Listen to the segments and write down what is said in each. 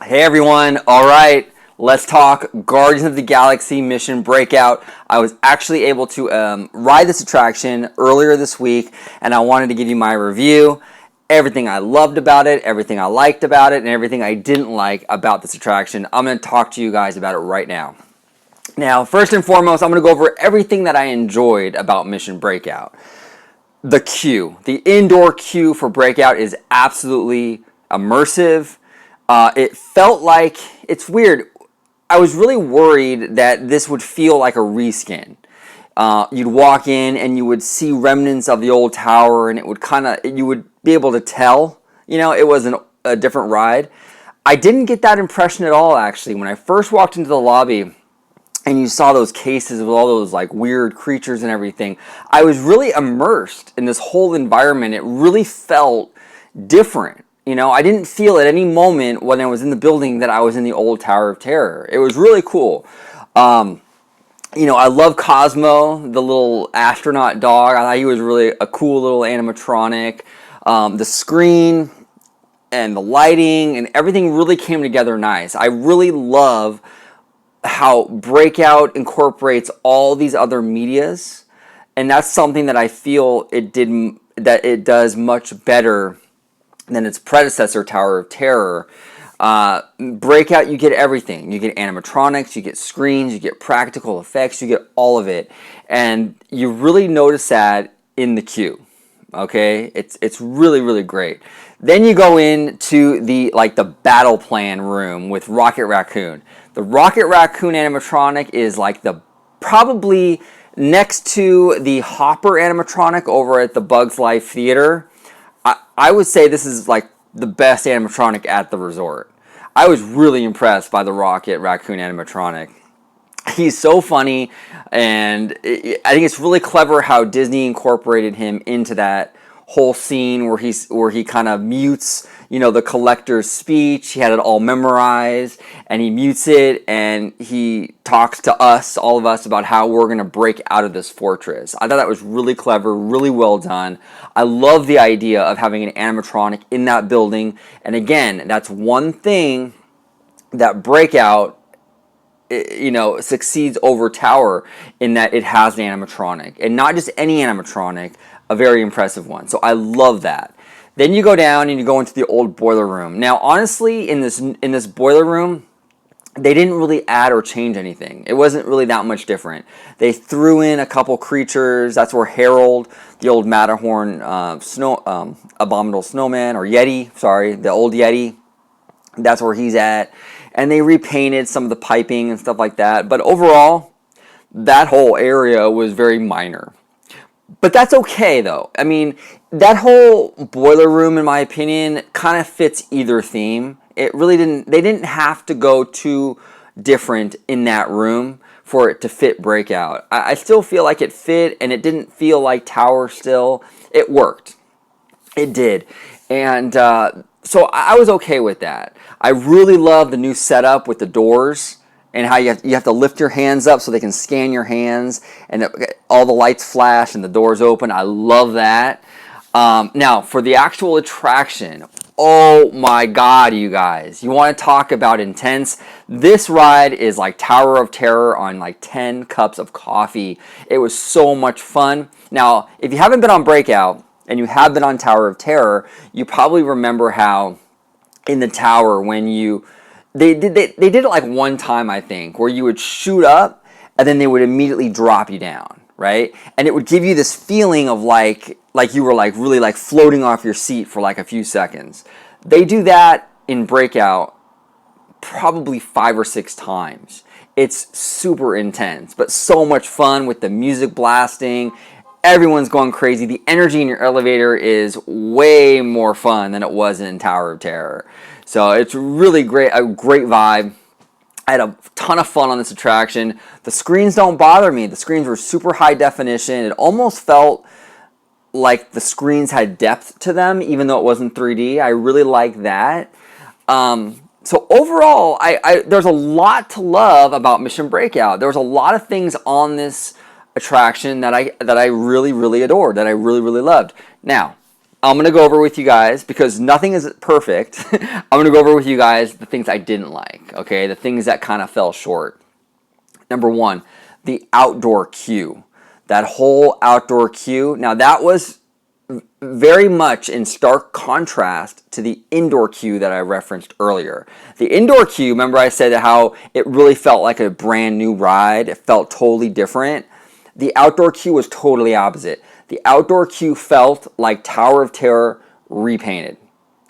Hey everyone, alright, let's talk Guardians of the Galaxy Mission Breakout. I was actually able to ride this attraction earlier this week, and I wanted to give you my review, everything I loved about it, everything I liked about it, and everything I didn't like about this attraction. I'm going to talk to you guys about it right now. Now, first and foremost, I'm going to go over everything that I enjoyed about Mission Breakout. The queue, the indoor queue for Breakout is absolutely immersive. It felt like, it's weird, I was really worried that this would feel like a reskin. You'd walk in and you would see remnants of the old tower, and it would you would be able to tell, it was a different ride. I didn't get that impression at all, actually. When I first walked into the lobby and you saw those cases with all those like weird creatures and everything, I was really immersed in this whole environment. It really felt different. I didn't feel at any moment when I was in the building that I was in the old Tower of Terror. It was really cool. I love Cosmo, the little astronaut dog. I thought he was really a cool little animatronic. The screen and the lighting and everything really came together nice. I really love how Breakout incorporates all these other medias, and that's something that I feel it does much better than its predecessor, Tower of Terror. Breakout, you get everything. You get animatronics, you get screens, you get practical effects, you get all of it. And you really notice that in the queue. Okay? It's really, really great. Then you go into the battle plan room with Rocket Raccoon. The Rocket Raccoon animatronic is like the probably next to the Hopper animatronic over at the Bugs Life Theater. I would say this is like the best animatronic at the resort. I was really impressed by the Rocket Raccoon animatronic. He's so funny, and I think it's really clever how Disney incorporated him into that whole scene where he kind of mutes, the collector's speech. He had it all memorized, and he mutes it, and he talks to us, all of us, about how we're going to break out of this fortress. I thought that was really clever, really well done. I love the idea of having an animatronic in that building, and again, that's one thing that Breakout succeeds over Tower, in that it has an animatronic, and not just any animatronic, a very impressive one. So I love that. Then you go down and you go into the old boiler room. Now, honestly, in this boiler room, they didn't really add or change anything. It wasn't really that much different. They threw in a couple creatures. That's where Harold, the old Matterhorn abominable snowman, or Yeti, sorry, the old Yeti, that's where he's at. And they repainted some of the piping and stuff like that. But overall, that whole area was very minor. But that's okay, though. I mean, that whole boiler room, in my opinion, kind of fits either theme. It really didn't. They didn't have to go too different in that room for it to fit Breakout. I still feel like it fit, and it didn't feel like Tower still. It worked. It did. And so I was okay with that. I really love the new setup with the doors, and how you have to lift your hands up so they can scan your hands, and all the lights flash and the doors open. I love that. Now, for the actual attraction, oh my God, you guys. You want to talk about intense? This ride is like Tower of Terror on like 10 cups of coffee. It was so much fun. Now, if you haven't been on Breakout and you have been on Tower of Terror, you probably remember how in the tower when they did it like one time, I think, where you would shoot up and then they would immediately drop you down, right? And it would give you this feeling of like you were like really like floating off your seat for like a few seconds. They do that in Breakout probably 5 or 6 times. It's super intense, but so much fun with the music blasting. Everyone's going crazy. The energy in your elevator is way more fun than it was in Tower of Terror. So it's really great, a great vibe. I had a ton of fun on this attraction. The screens don't bother me. The screens were super high definition. It almost felt like the screens had depth to them, even though it wasn't 3D. I really like that. So overall, there's a lot to love about Mission Breakout. There was a lot of things on this attraction that I really, really adored, that I really, really loved. Now, I'm going to go over with you guys, because nothing is perfect. I'm going to go over with you guys the things I didn't like, okay? The things that kind of fell short. Number one, the outdoor queue. That whole outdoor queue. Now, that was very much in stark contrast to the indoor queue that I referenced earlier. The indoor queue, remember I said how it really felt like a brand new ride. It felt totally different. The outdoor queue was totally opposite. The outdoor queue felt like Tower of Terror repainted.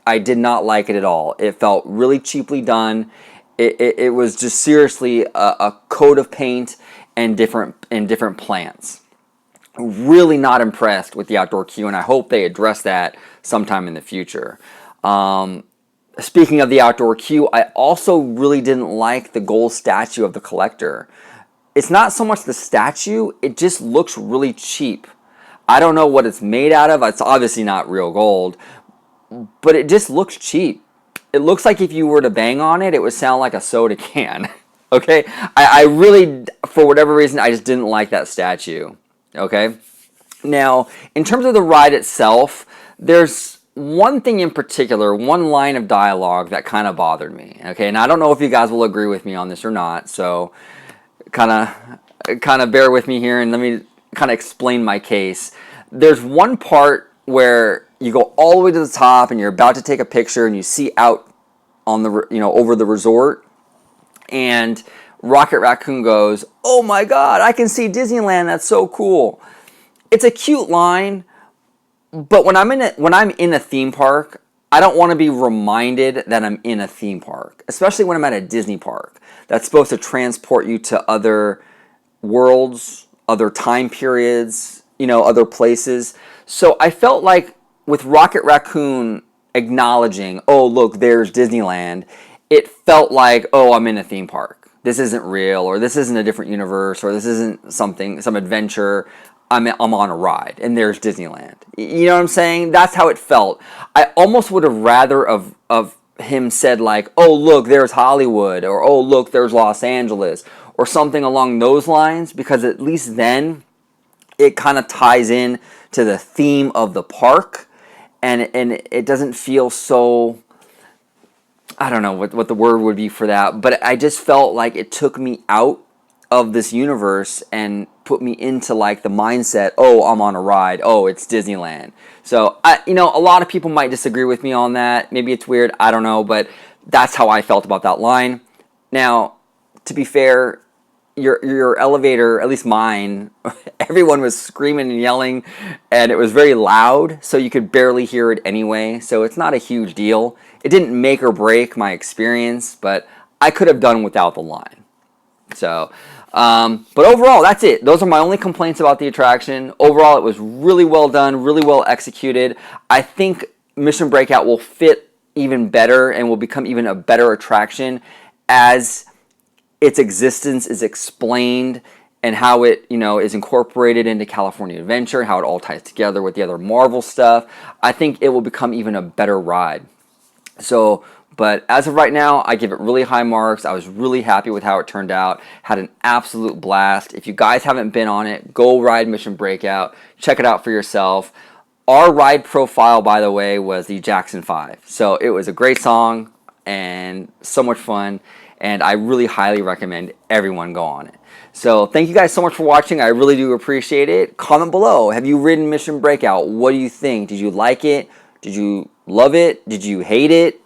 I did not like it at all. It felt really cheaply done. It was just seriously a coat of paint and different plants. Really not impressed with the outdoor queue, and I hope they address that sometime in the future. Speaking of the outdoor queue, I also really didn't like the gold statue of the collector. It's not so much the statue, it just looks really cheap. I don't know what it's made out of. It's obviously not real gold, but it just looks cheap. It looks like if you were to bang on it, it would sound like a soda can. Okay? I really, for whatever reason, I just didn't like that statue. Okay? Now, in terms of the ride itself, there's one thing in particular, one line of dialogue that kind of bothered me. Okay? And I don't know if you guys will agree with me on this or not, so kind of bear with me here and let me kind of explain my case. There's one part where you go all the way to the top and you're about to take a picture and you see out on the, over the resort, and Rocket Raccoon goes, "Oh my God, I can see Disneyland. That's so cool." It's a cute line, but when I'm in a theme park, I don't want to be reminded that I'm in a theme park, especially when I'm at a Disney park. That's supposed to transport you to other worlds, other time periods, other places. So I felt like with Rocket Raccoon acknowledging, "Oh, look, there's Disneyland," it felt like, "Oh, I'm in a theme park. This isn't real, or this isn't a different universe, or this isn't some adventure. I'm on a ride, and there's Disneyland." You know what I'm saying? That's how it felt. I almost would have rather of him said like, "Oh, look, there's Hollywood," or "Oh, look, there's Los Angeles," or something along those lines, because at least then it kind of ties in to the theme of the park, and it doesn't feel so, I don't know what the word would be for that, but I just felt like it took me out of this universe and put me into like the mindset, "Oh, I'm on a ride. Oh, it's Disneyland." So a lot of people might disagree with me on that. Maybe it's weird. I don't know, but that's how I felt about that line. Now, to be fair, your elevator, at least mine, everyone was screaming and yelling, and it was very loud, so you could barely hear it anyway. So it's not a huge deal. It didn't make or break my experience, but I could have done without the line. So, but overall, that's it. Those are my only complaints about the attraction. Overall, it was really well done, really well executed. I think Mission Breakout will fit even better and will become even a better attraction as its existence is explained and how it, is incorporated into California Adventure, how it all ties together with the other Marvel stuff. I think it will become even a better ride. So, but as of right now, I give it really high marks. I was really happy with how it turned out. Had an absolute blast. If you guys haven't been on it, go ride Mission Breakout. Check it out for yourself. Our ride profile, by the way, was the Jackson 5. So it was a great song and so much fun. And I really highly recommend everyone go on it. So thank you guys so much for watching. I really do appreciate it. Comment below. Have you ridden Mission Breakout? What do you think? Did you like it? Did you love it? Did you hate it?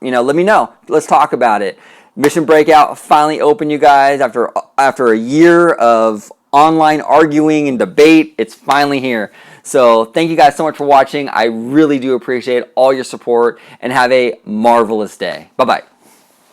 Let me know. Let's talk about it. Mission Breakout finally open, you guys. After a year of online arguing and debate, it's finally here. So thank you guys so much for watching. I really do appreciate all your support, and have a marvelous day. Bye-bye.